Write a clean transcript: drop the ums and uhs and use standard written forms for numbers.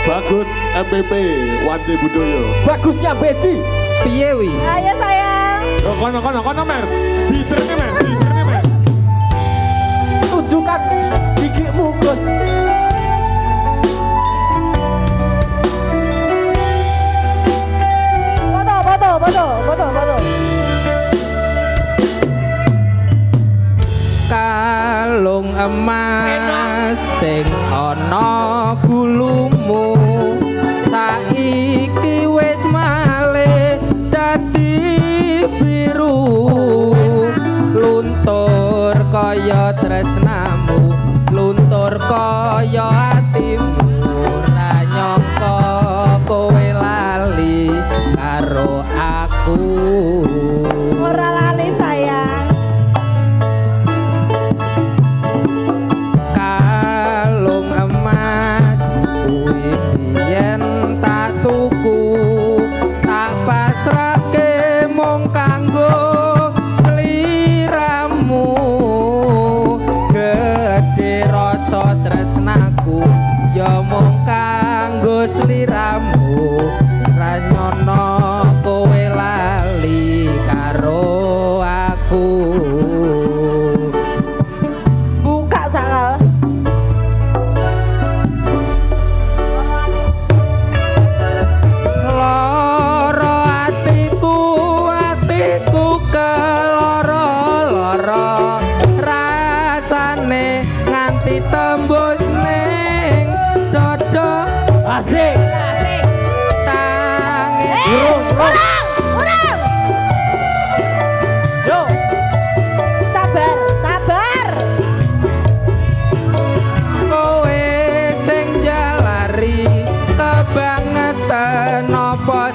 Bagus MPP Wandi Budoyo. Bagusnya Bedi. Piye wi? Ayo sayang. Oh, kono mer. Diterke mer. Tunjukkan gigimu Gus. Foto. Kalung emas sing ana gulumu saiki wis malih dadi biru luntur kaya tresnamu luntur kaya atimu ora nyangka kowe lali karo aku Ora lali sayang. kalung emas kuwi biyen tak tuku tak pasrahke mung kanggo sliramu gedhe rasa tresnaku ya mung kanggo sliramu ra nyono kowe lali karo aku Buka sakal. loro atiku keloro rasane nganti tembus ning dodo Asik. tangis Urang. Yo. Sabar. kowe sing jalari kebangetan apa